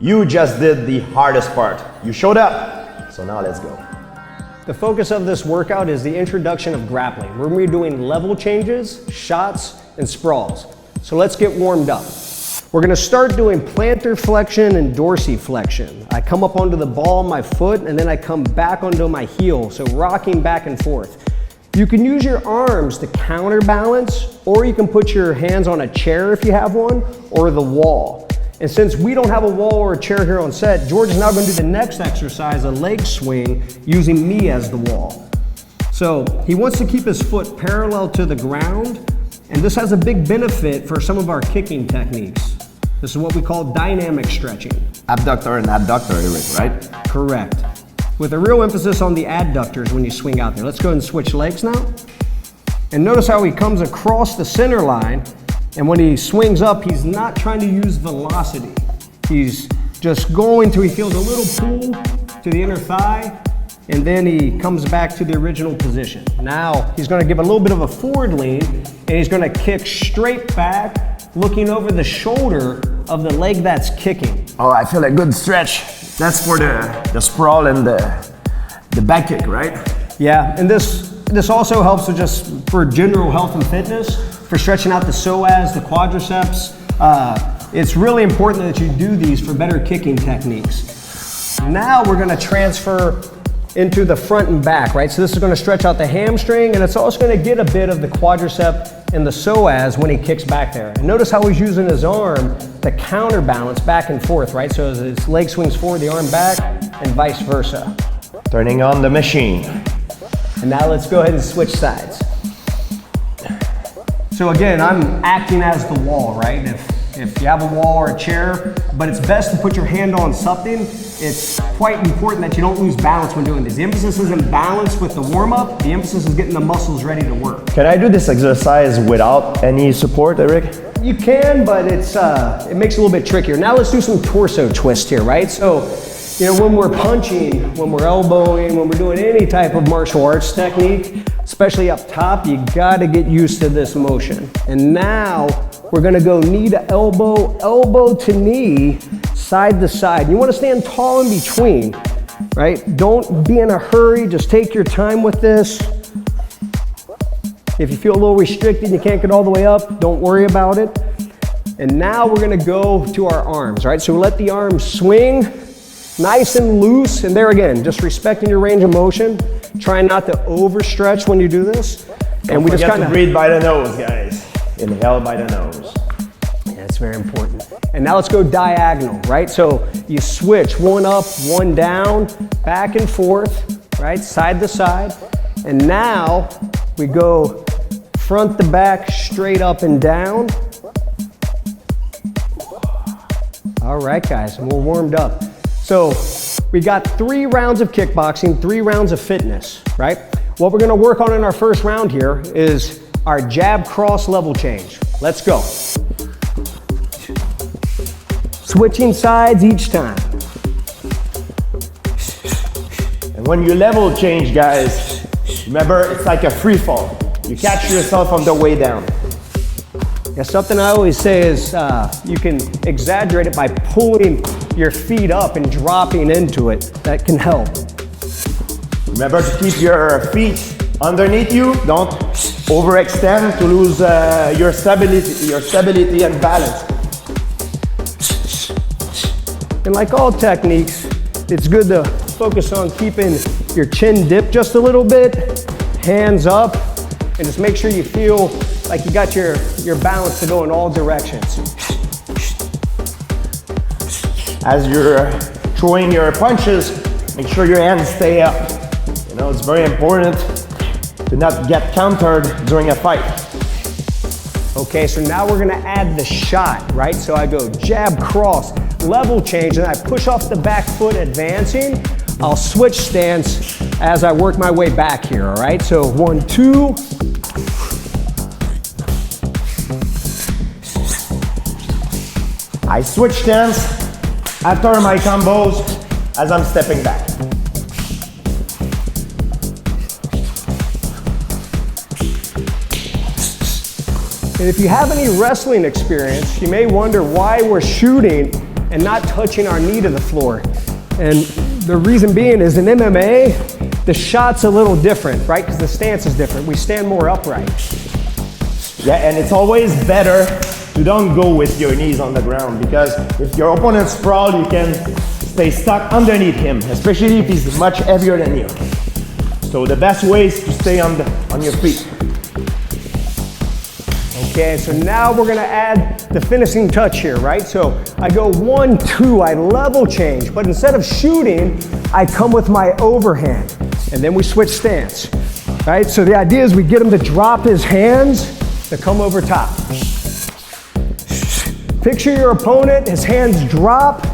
You just did the hardest part. You showed up, so now let's go. The focus of this workout is the introduction of grappling. We're going to be doing level changes, shots, and sprawls. So let's get warmed up. We're going to start doing plantar flexion and dorsiflexion. I come up onto the ball of my foot and then I come back onto my heel, so rocking back and forth. You can use your arms to counterbalance, or you can put your hands on a chair if you have one, or the wall. And since we don't have a wall or a chair here on set, George is now going to do the next exercise, a leg swing, using me as the wall. So he wants to keep his foot parallel to the ground, and this has a big benefit for some of our kicking techniques. This is what we call dynamic stretching. Abductor and adductor, Erik, right? Correct. With a real emphasis on the adductors when you swing out there. Let's go ahead and switch legs now. And notice how he comes across the center line, and when he swings up, he's not trying to use velocity. He's just going till he feels a little pull to the inner thigh, and then he comes back to the original position. Now, he's gonna give a little bit of a forward lean, and he's gonna kick straight back, looking over the shoulder of the leg that's kicking. Oh, I feel a good stretch. That's for the sprawl and the back kick, right? Yeah, and this also helps with just for general health and fitness, for stretching out the psoas, the quadriceps. It's really important that you do these for better kicking techniques. Now we're gonna transfer into the front and back, right? So this is gonna stretch out the hamstring, and it's also gonna get a bit of the quadricep and the psoas when he kicks back there. And notice how he's using his arm to counterbalance back and forth, right? So as his leg swings forward, the arm back, and vice versa. Turning on the machine. And now let's go ahead and switch sides. So again, I'm acting as the wall, right? If you have a wall or a chair, but it's best to put your hand on something. It's quite important that you don't lose balance when doing this. The emphasis isn't balance with the warm-up, the emphasis is getting the muscles ready to work. Can I do this exercise without any support, Erik? You can, but it makes it a little bit trickier. Now let's do some torso twist here, right? So, you know, when we're punching, when we're elbowing, when we're doing any type of martial arts technique, especially up top, you gotta get used to this motion. And now we're gonna go knee to elbow, elbow to knee, side to side. You wanna stand tall in between, right? Don't be in a hurry, just take your time with this. If you feel a little restricted, you can't get all the way up, don't worry about it. And now we're gonna go to our arms, right? So let the arms swing, nice and loose, and there again, just respecting your range of motion. Try not to overstretch when you do this. And we just kind of breathe by the nose, guys. Inhale by the nose. Yeah, that's very important. And now let's go diagonal, right? So you switch, one up, one down, back and forth, right? Side to side. And now we go front to back, straight up and down. All right, guys, and we're warmed up. So we got 3 rounds of kickboxing, 3 rounds of fitness, right? What we're gonna work on in our first round here is our jab cross level change. Let's go. Switching sides each time. And when you level change, guys, remember it's like a free fall. You catch yourself on the way down. Yeah, something I always say is you can exaggerate it by pulling your feet up and dropping into it. That can help. Remember to keep your feet underneath you. Don't overextend to lose your stability and balance. And like all techniques, it's good to focus on keeping your chin dipped just a little bit, hands up, and just make sure you feel like you got your balance to go in all directions. As you're throwing your punches, make sure your hands stay up. You know, it's very important to not get countered during a fight. Okay, so now we're gonna add the shot, right? So I go jab, cross, level change, and I push off the back foot advancing. I'll switch stance as I work my way back here, all right? So 1, 2. I switch stance after my combos as I'm stepping back. And if you have any wrestling experience, you may wonder why we're shooting and not touching our knee to the floor. And the reason being is in MMA, the shot's a little different, right? Because the stance is different. We stand more upright. Yeah, and it's always better to don't go with your knees on the ground, because if your opponent sprawl, you can stay stuck underneath him, especially if he's much heavier than you. So the best way is to stay on your feet. Okay, so now we're gonna add the finishing touch here, right? So I go 1, 2, I level change, but instead of shooting, I come with my overhand, and then we switch stance, right? So the idea is we get him to drop his hands to come over top. Picture your opponent, his hands drop,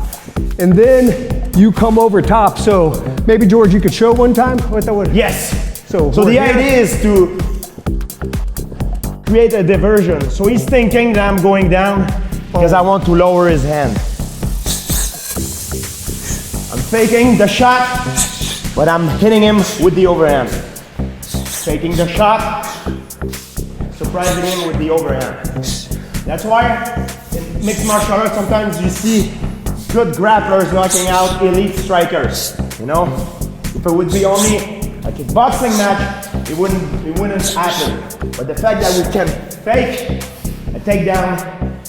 and then you come over top. So maybe George, you could show one time? Yes. So the idea is to create a diversion. So he's thinking that I'm going down because I want to lower his hand. I'm faking the shot, but I'm hitting him with the overhand. Faking the shot, surprising him with the overhand. That's why in mixed martial arts sometimes you see good grapplers knocking out elite strikers. You know, if it would be only a kickboxing match, it wouldn't happen. But the fact that we can fake a takedown,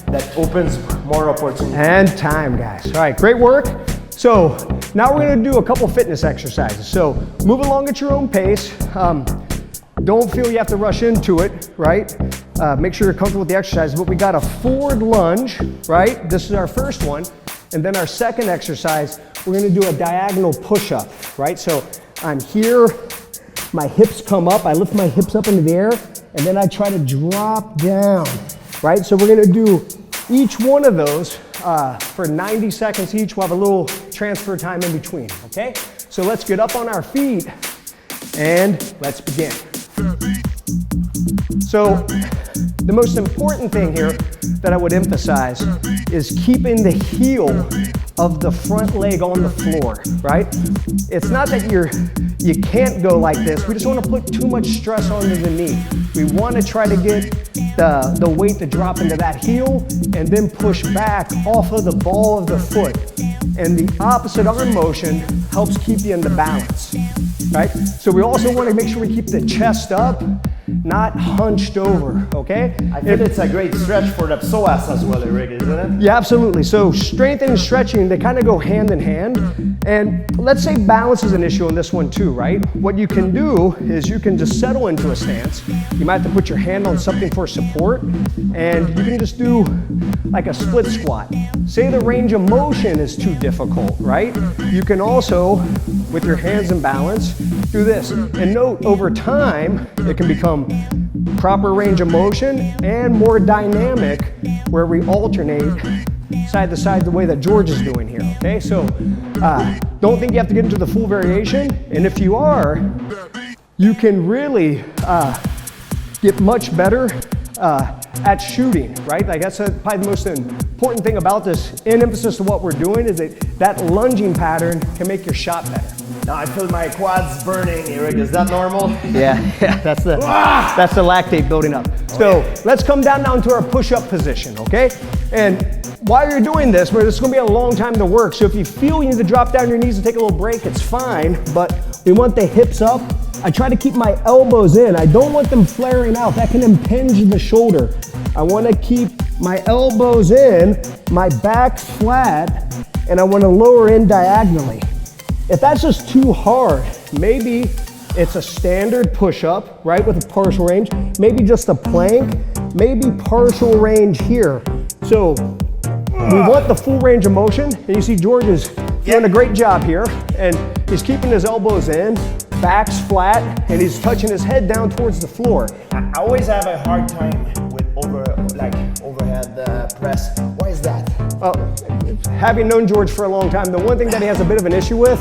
that opens more opportunities. And time, guys. All right, great work. So now we're gonna do a couple fitness exercises. So move along at your own pace. Don't feel you have to rush into it, right? Make sure you're comfortable with the exercise. But we got a forward lunge, right? This is our first one. And then our second exercise, we're gonna do a diagonal push-up, right? So I'm here, my hips come up, I lift my hips up into the air, and then I try to drop down, right? So we're gonna do each one of those for 90 seconds each. We'll have a little transfer time in between, okay? So let's get up on our feet and let's begin. So the most important thing here that I would emphasize is keeping the heel of the front leg on the floor, right? It's not that you can't go like this. We just want to put too much stress onto the knee. We want to try to get the weight to drop into that heel and then push back off of the ball of the foot. And the opposite arm motion helps keep you into balance, right? So we also want to make sure we keep the chest up, not hunched over, okay? I think it's a great stretch for the psoas as well, Erik, isn't it? Yeah, absolutely. So strength and stretching, they kind of go hand in hand. And let's say balance is an issue in this one too, right? What you can do is you can just settle into a stance. You might have to put your hand on something for support, and you can just do like a split squat. Say the range of motion is too difficult, right? You can also, with your hands in balance, do this. And note, over time, it can become proper range of motion and more dynamic, where we alternate side to side the way that George is doing here, okay? So don't think you have to get into the full variation, and if you are, you can really get much better at shooting, right? Like that's probably the most important thing about this, in emphasis to what we're doing, is that lunging pattern can make your shot better. Now I feel my quads burning, Erik. Is that normal? Yeah, that's the lactate building up. So let's come down now into our push-up position, okay? And while you're doing this, it's gonna be a long time to work. So if you feel you need to drop down your knees and take a little break, it's fine, but we want the hips up. I try to keep my elbows in. I don't want them flaring out. That can impinge the shoulder. I wanna keep my elbows in, my back flat, and I wanna lower in diagonally. If that's just too hard, maybe it's a standard push-up, right, with a partial range, maybe just a plank, maybe partial range here. So we want the full range of motion, and you see George is doing a great job here, and he's keeping his elbows in, back's flat, and he's touching his head down towards the floor. I always have a hard time with overhead press. Why is that? Having known George for a long time, the one thing that he has a bit of an issue with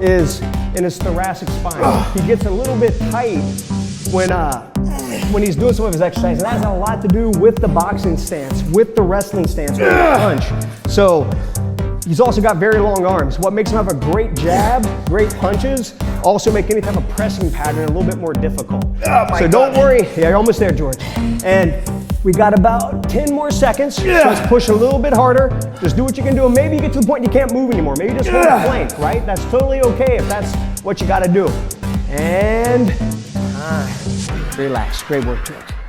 is in his thoracic spine. He gets a little bit tight when he's doing some of his exercises. That has a lot to do with the boxing stance, with the wrestling stance, with the punch. So he's also got very long arms. What makes him have a great jab, great punches, also make any type of pressing pattern a little bit more difficult. So don't worry. Yeah, you're almost there, George. And We got about 10 more seconds. So let's push a little bit harder. Just do what you can do. And maybe you get to the point you can't move anymore. Maybe just hold a plank, right? That's totally okay if that's what you got to do. And relax. Great work, Jake.